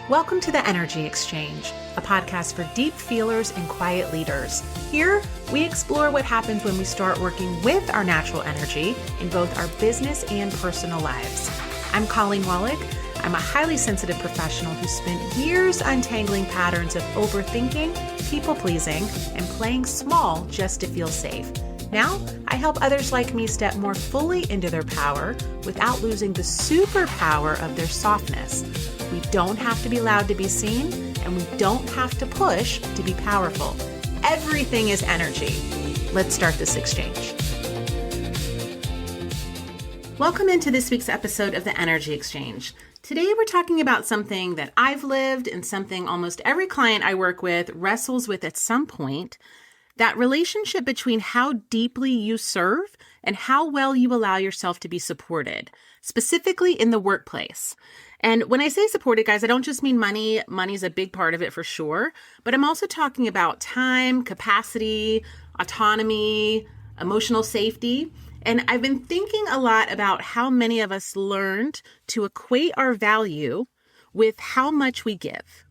Welcome to the Energy Exchange, a podcast for deep feelers and quiet leaders. Here, we explore what happens when we start working with our natural energy in both our business and personal lives. I'm Colleen Wallach. I'm a highly sensitive professional who spent years untangling patterns of overthinking, people-pleasing, and playing small just to feel safe. Now, I help others like me step more fully into their power without losing the superpower of their softness. We don't have to be loud to be seen, and we don't have to push to be powerful. Everything is energy. Let's start this exchange. Welcome into this week's episode of the Energy Exchange. Today, we're talking about something that I've lived and something almost every client I work with wrestles with at some point. That relationship between how deeply you serve and how well you allow yourself to be supported, specifically in the workplace. And when I say supported, guys, I don't just mean money. Money's a big part of it for sure. But I'm also talking about time, capacity, autonomy, emotional safety. And I've been thinking a lot about how many of us learned to equate our value with how much we give,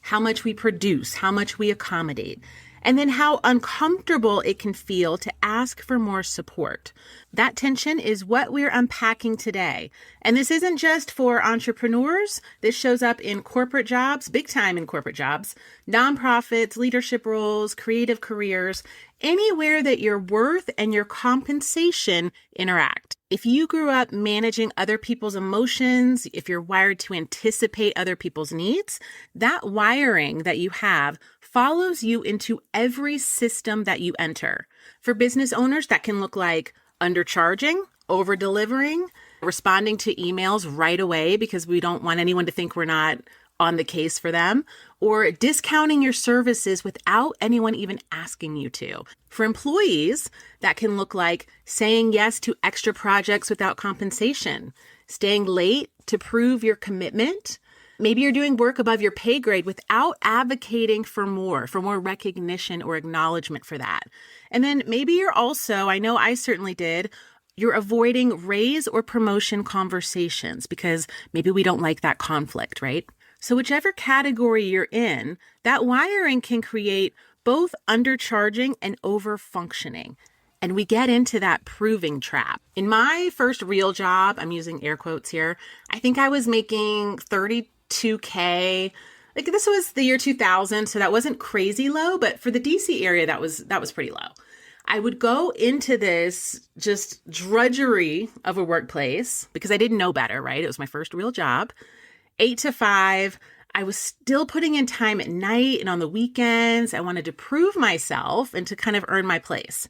how much we produce, how much we accommodate. And then how uncomfortable it can feel to ask for more support. That tension is what we're unpacking today. And this isn't just for entrepreneurs. This shows up in corporate jobs, big time in corporate jobs, nonprofits, leadership roles, creative careers, anywhere that your worth and your compensation interact. If you grew up managing other people's emotions, if you're wired to anticipate other people's needs, that wiring that you have follows you into every system that you enter. For business owners, that can look like undercharging, over-delivering, responding to emails right away because we don't want anyone to think we're not on the case for them, or discounting your services without anyone even asking you to. For employees, that can look like saying yes to extra projects without compensation, staying late to prove your commitment. Maybe you're doing work above your pay grade without advocating for more recognition or acknowledgement for that. And then maybe you're also, I know I certainly did, you're avoiding raise or promotion conversations because maybe we don't like that conflict, right? So whichever category you're in, that wiring can create both undercharging and overfunctioning. And we get into that proving trap. In my first real job, I'm using air quotes here, I think I was making $32K. Like this was the year 2000, so that wasn't crazy low, but for the DC area, that was pretty low. I would go into this just drudgery of a workplace because I didn't know better, right? It was my first real job. 8 to 5. I was still putting in time at night and on the weekends. I wanted to prove myself and to kind of earn my place.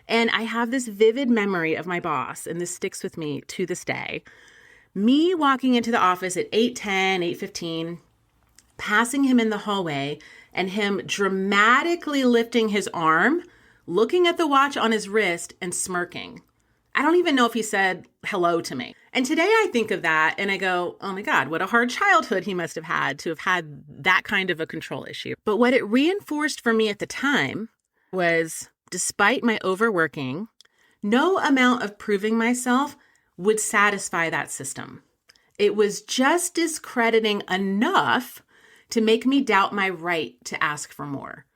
And I have this vivid memory of my boss, and this sticks with me to this day. Me walking into the office at 8:10, 8:15, passing him in the hallway, and him dramatically lifting his arm, looking at the watch on his wrist and smirking. I don't even know if he said hello to me. And today I think of that and I go, oh my God, what a hard childhood he must have had to have had that kind of a control issue. But what it reinforced for me at the time was, despite my overworking, no amount of proving myself would satisfy that system. It was just discrediting enough to make me doubt my right to ask for more.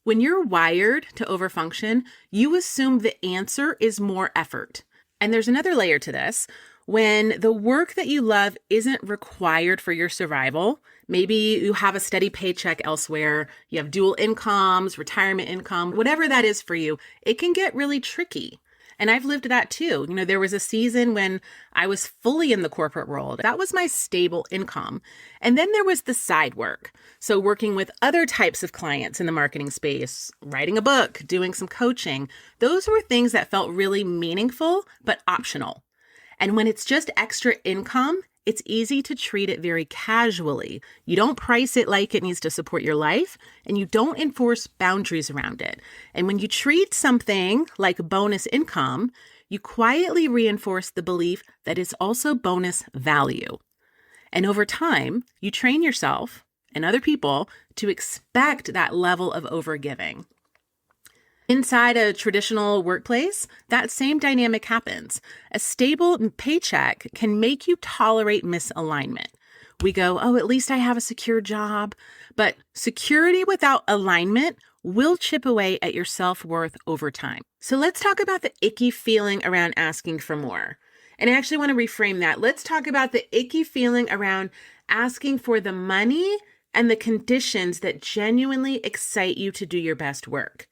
When you're wired to overfunction, you assume the answer is more effort. And there's another layer to this. When the work that you love isn't required for your survival, maybe you have a steady paycheck elsewhere, you have dual incomes, retirement income, whatever that is for you, it can get really tricky. And I've lived that too. You know, there was a season when I was fully in the corporate world. That was my stable income. And then there was the side work. So working with other types of clients in the marketing space, writing a book, doing some coaching. Those were things that felt really meaningful, but optional. And when it's just extra income, it's easy to treat it very casually. You don't price it like it needs to support your life, and you don't enforce boundaries around it. And when you treat something like bonus income, you quietly reinforce the belief that it's also bonus value. And over time, you train yourself and other people to expect that level of overgiving. Inside a traditional workplace, that same dynamic happens. A stable paycheck can make you tolerate misalignment. we go, oh, at least I have a secure job. But security without alignment will chip away at your self-worth over time. So let's talk about the icky feeling around asking for more. And I actually want to reframe that. Let's talk about the icky feeling around asking for the money and the conditions that genuinely excite you to do your best work.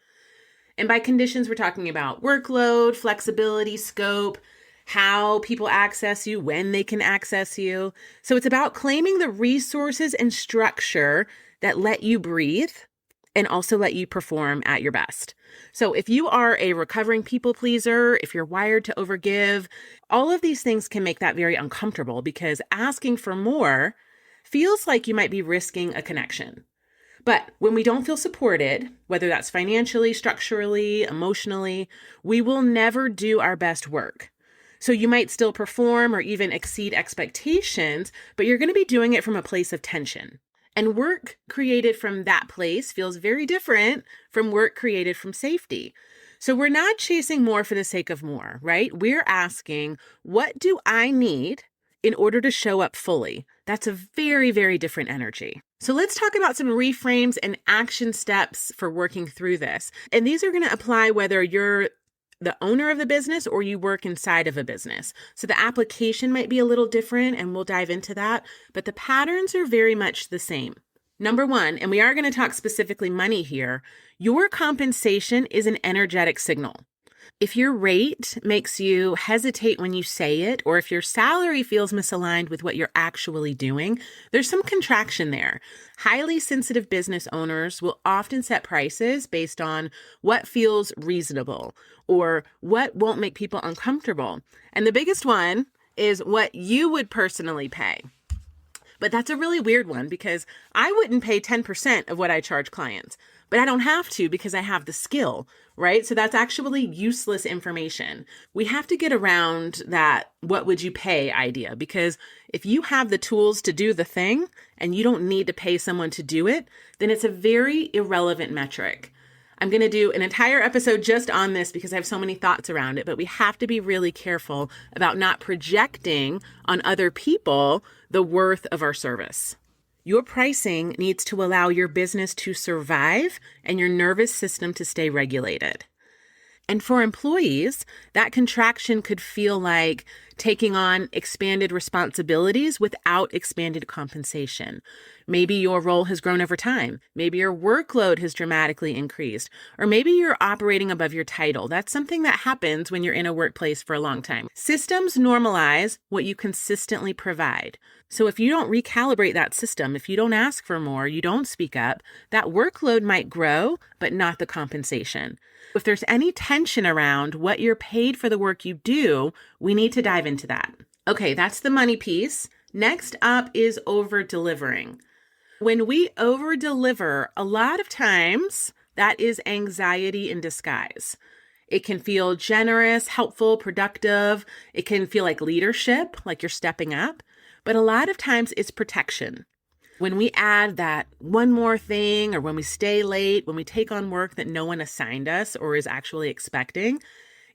And by conditions, we're talking about workload, flexibility, scope, how people access you, when they can access you. So it's about claiming the resources and structure that let you breathe and also let you perform at your best. So if you are a recovering people pleaser, if you're wired to overgive, all of these things can make that very uncomfortable because asking for more feels like you might be risking a connection. But when we don't feel supported, whether that's financially, structurally, emotionally, we will never do our best work. So you might still perform or even exceed expectations, but you're going to be doing it from a place of tension. And work created from that place feels very different from work created from safety. So we're not chasing more for the sake of more, right? We're asking, what do I need in order to show up fully? That's a very, very different energy. So let's talk about some reframes and action steps for working through this. And these are going to apply whether you're the owner of the business or you work inside of a business. So the application might be a little different and we'll dive into that, but the patterns are very much the same. Number one, and we are going to talk specifically money here, your compensation is an energetic signal. If your rate makes you hesitate when you say it, or if your salary feels misaligned with what you're actually doing, there's some contraction there. Highly sensitive business owners will often set prices based on what feels reasonable or what won't make people uncomfortable. And the biggest one is what you would personally pay. But that's a really weird one because I wouldn't pay 10% of what I charge clients, but I don't have to because I have the skill, right? So that's actually useless information. We have to get around that what would you pay idea, because if you have the tools to do the thing and you don't need to pay someone to do it, then it's a very irrelevant metric. I'm going to do an entire episode just on this because I have so many thoughts around it, but we have to be really careful about not projecting on other people the worth of our service. Your pricing needs to allow your business to survive and your nervous system to stay regulated. And for employees, that contraction could feel like taking on expanded responsibilities without expanded compensation. Maybe your role has grown over time. Maybe your workload has dramatically increased. Or maybe you're operating above your title. That's something that happens when you're in a workplace for a long time. Systems normalize what you consistently provide. So if you don't recalibrate that system, if you don't ask for more, you don't speak up, that workload might grow, but not the compensation. If there's any tension around what you're paid for the work you do, we need to dive into that. Okay, that's the money piece. Next up is over-delivering. When we over-deliver, a lot of times that is anxiety in disguise. It can feel generous, helpful, productive. It can feel like leadership, like you're stepping up. But a lot of times it's protection. When we add that one more thing, or when we stay late, when we take on work that no one assigned us or is actually expecting,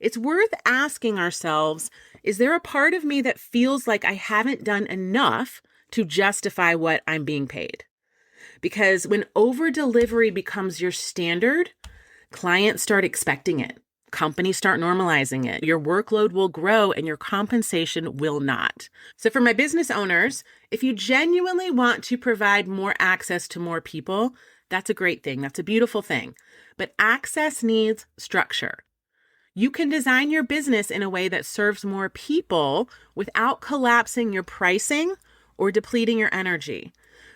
it's worth asking ourselves, is there a part of me that feels like I haven't done enough to justify what I'm being paid? Because when over-delivery becomes your standard, clients start expecting it. Companies start normalizing it. Your workload will grow and your compensation will not. So for my business owners, if you genuinely want to provide more access to more people, that's a great thing. That's a beautiful thing. But access needs structure. You can design your business in a way that serves more people without collapsing your pricing or depleting your energy.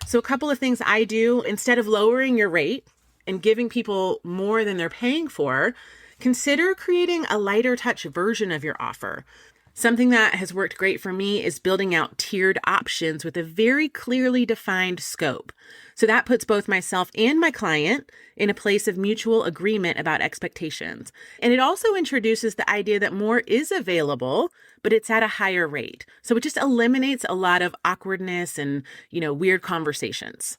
So a couple of things I do, instead of lowering your rate and giving people more than they're paying for, consider creating a lighter touch version of your offer. Something that has worked great for me is building out tiered options with a very clearly defined scope. So that puts both myself and my client in a place of mutual agreement about expectations. And it also introduces the idea that more is available, but it's at a higher rate. So it just eliminates a lot of awkwardness and, weird conversations.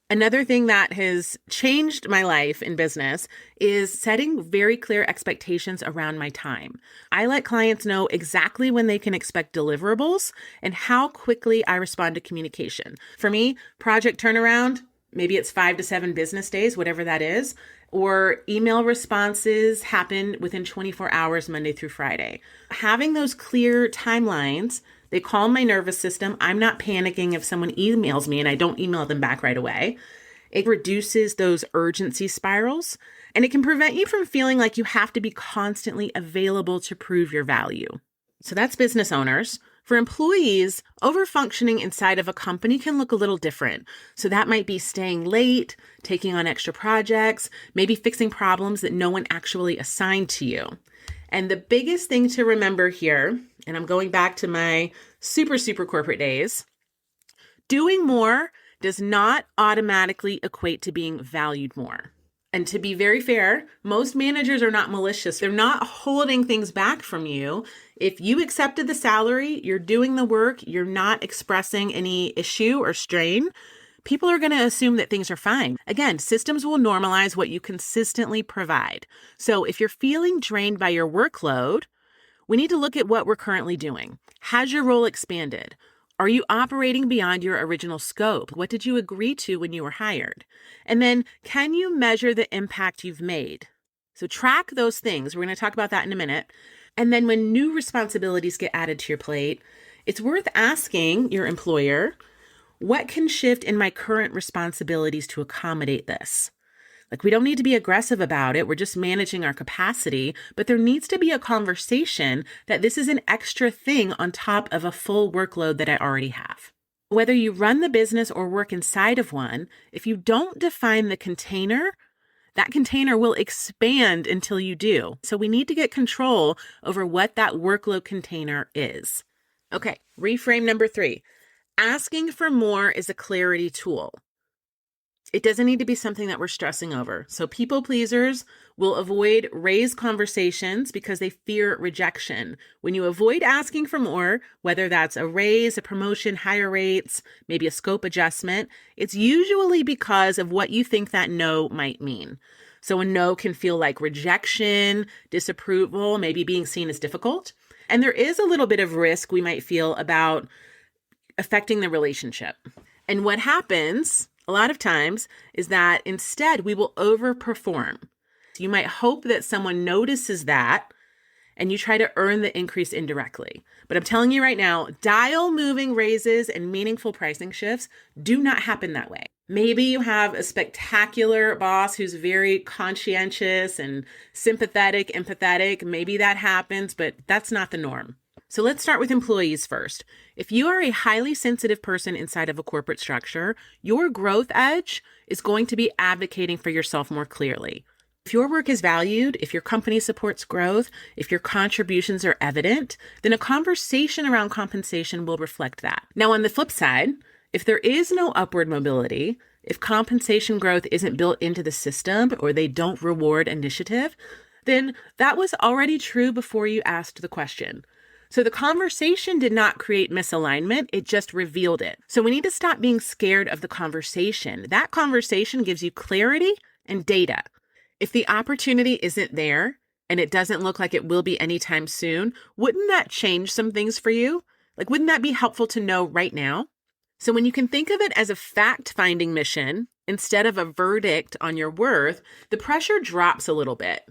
Another thing that has changed my life in business is setting very clear expectations around my time. I let clients know exactly when they can expect deliverables and how quickly I respond to communication. For me, project turnaround, maybe it's 5 to 7 business days, whatever that is, or email responses happen within 24 hours, Monday through Friday. Having those clear timelines, they calm my nervous system. I'm not panicking if someone emails me and I don't email them back right away. It reduces those urgency spirals, and it can prevent you from feeling like you have to be constantly available to prove your value. So that's business owners. For employees, overfunctioning inside of a company can look a little different. So that might be staying late, taking on extra projects, maybe fixing problems that no one actually assigned to you. And the biggest thing to remember here, and I'm going back to my super corporate days, doing more does not automatically equate to being valued more. And to be very fair, most managers are not malicious. They're not holding things back from you. If you accepted the salary, you're doing the work, you're not expressing any issue or strain, people are going to assume that things are fine. Again, systems will normalize what you consistently provide. So if you're feeling drained by your workload, we need to look at what we're currently doing. Has your role expanded? Are you operating beyond your original scope? What did you agree to when you were hired? And then, can you measure the impact you've made? So track those things. We're going to talk about that in a minute. And then when new responsibilities get added to your plate, it's worth asking your employer, what can shift in my current responsibilities to accommodate this? Like, we don't need to be aggressive about it. We're just managing our capacity, but there needs to be a conversation that this is an extra thing on top of a full workload that I already have. Whether you run the business or work inside of one, if you don't define the container, that container will expand until you do. So we need to get control over what that workload container is. Okay, reframe number 3. Asking for more is a clarity tool. It doesn't need to be something that we're stressing over. So people pleasers will avoid raised conversations because they fear rejection. When you avoid asking for more, whether that's a raise, a promotion, higher rates, maybe a scope adjustment, it's usually because of what you think that no might mean. So a no can feel like rejection, disapproval, maybe being seen as difficult. And there is a little bit of risk we might feel about affecting the relationship. And what happens a lot of times is that instead we will overperform. You might hope that someone notices that and you try to earn the increase indirectly. But I'm telling you right now, dial moving raises and meaningful pricing shifts do not happen that way. Maybe you have a spectacular boss who's very conscientious and sympathetic, empathetic. Maybe that happens, but that's not the norm. So let's start with employees first. If you are a highly sensitive person inside of a corporate structure, your growth edge is going to be advocating for yourself more clearly. If your work is valued, if your company supports growth, if your contributions are evident, then a conversation around compensation will reflect that. Now, on the flip side, if there is no upward mobility, if compensation growth isn't built into the system or they don't reward initiative, then that was already true before you asked the question. So the conversation did not create misalignment, it just revealed it. So we need to stop being scared of the conversation. That conversation gives you clarity and data. If the opportunity isn't there and it doesn't look like it will be anytime soon, wouldn't that change some things for you? Like, wouldn't that be helpful to know right now? So when you can think of it as a fact-finding mission instead of a verdict on your worth, the pressure drops a little bit.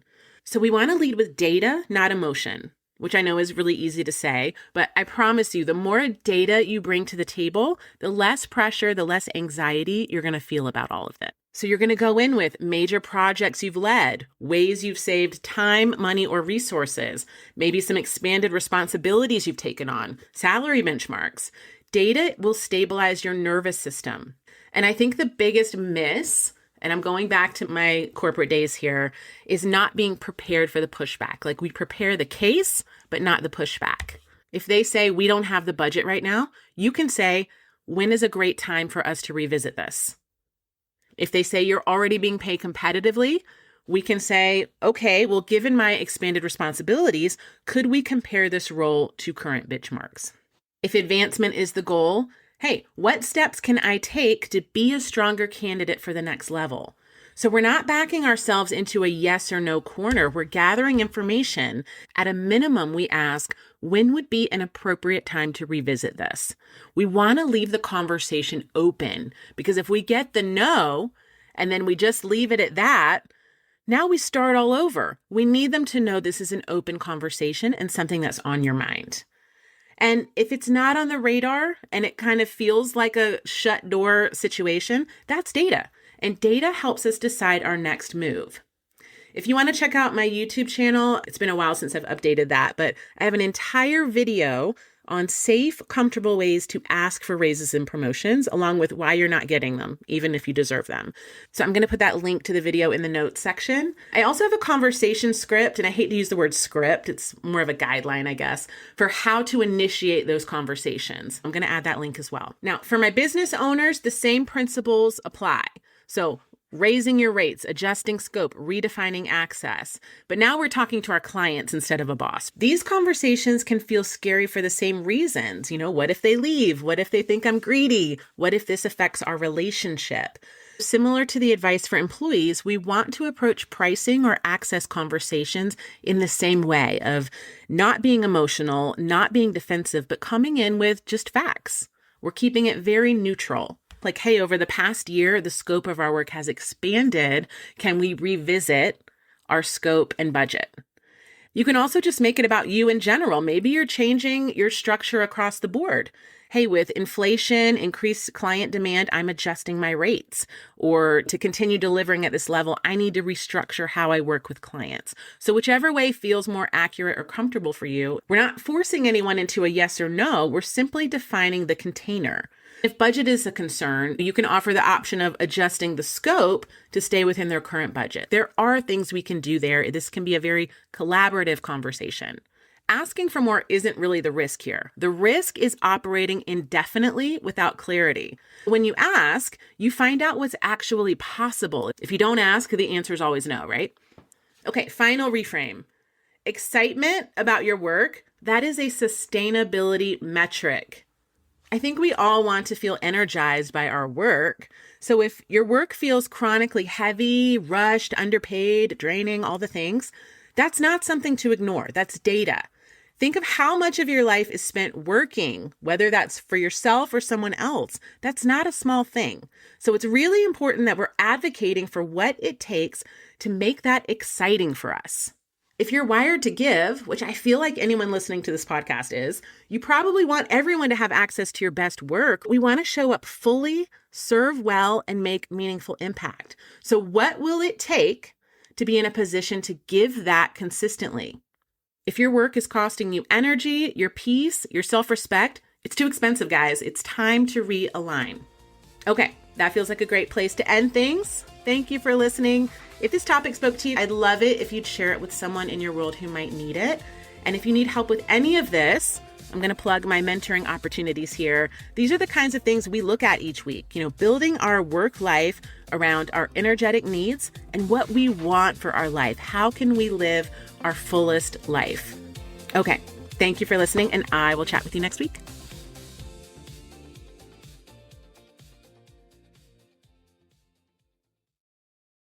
So we want to lead with data, not emotion, which I know is really easy to say, but I promise you, the more data you bring to the table, the less pressure, the less anxiety you're going to feel about all of it. So you're going to go in with major projects you've led, ways you've saved time, money, or resources, maybe some expanded responsibilities you've taken on, salary benchmarks. Data will stabilize your nervous system. And I think the biggest miss, and I'm going back to my corporate days here, is not being prepared for the pushback. Like, we prepare the case, but not the pushback. If they say we don't have the budget right now, you can say, when is a great time for us to revisit this? If they say you're already being paid competitively, we can say, okay, well, given my expanded responsibilities, could we compare this role to current benchmarks? If advancement is the goal, Hey, what steps can I take to be a stronger candidate for the next level? So we're not backing ourselves into a yes or no corner. We're gathering information. At a minimum, we ask, when would be an appropriate time to revisit this? We want to leave the conversation open, because if we get the no and then we just leave it at that, now we start all over. We need them to know this is an open conversation and something that's on your mind. And if it's not on the radar and it kind of feels like a shut door situation, that's data. And data helps us decide our next move. If you want to check out my YouTube channel, it's been a while since I've updated that, but I have an entire video on safe, comfortable ways to ask for raises and promotions, along with why you're not getting them, even if you deserve them. So I'm going to put that link to the video in the notes section. I also have a conversation script, and I hate to use the word script. It's more of a guideline, I guess, for how to initiate those conversations. I'm going to add that link as well. Now, for my business owners, the same principles apply. So raising your rates, adjusting scope, redefining access. But now we're talking to our clients instead of a boss. These conversations can feel scary for the same reasons. What if they leave? What if they think I'm greedy? What if this affects our relationship? Similar to the advice for employees, we want to approach pricing or access conversations in the same way of not being emotional, not being defensive, but coming in with just facts. We're keeping it very neutral. Like, hey, over the past year, the scope of our work has expanded. Can we revisit our scope and budget? You can also just make it about you in general. Maybe you're changing your structure across the board. Hey, with inflation, increased client demand, I'm adjusting my rates. Or to continue delivering at this level, I need to restructure how I work with clients. So whichever way feels more accurate or comfortable for you, we're not forcing anyone into a yes or no. We're simply defining the container. If budget is a concern, you can offer the option of adjusting the scope to stay within their current budget. There are things we can do there. This can be a very collaborative conversation. Asking for more isn't really the risk here. The risk is operating indefinitely without clarity. When you ask, you find out what's actually possible. If you don't ask, the answer is always no, right? Okay, final reframe. Excitement about your work, that is a sustainability metric. I think we all want to feel energized by our work. So if your work feels chronically heavy, rushed, underpaid, draining, all the things, that's not something to ignore. That's data. Think of how much of your life is spent working, whether that's for yourself or someone else. That's not a small thing. So it's really important that we're advocating for what it takes to make that exciting for us. If you're wired to give, which I feel like anyone listening to this podcast is, you probably want everyone to have access to your best work. We want to show up fully, serve well, and make meaningful impact. So what will it take to be in a position to give that consistently? If your work is costing you energy, your peace, your self-respect, it's too expensive, guys. It's time to realign. Okay, that feels like a great place to end things. Thank you for listening. If this topic spoke to you, I'd love it if you'd share it with someone in your world who might need it. And if you need help with any of this, I'm going to plug my mentoring opportunities here. These are the kinds of things we look at each week, building our work life around our energetic needs and what we want for our life. How can we live our fullest life? Okay, thank you for listening, and I will chat with you next week.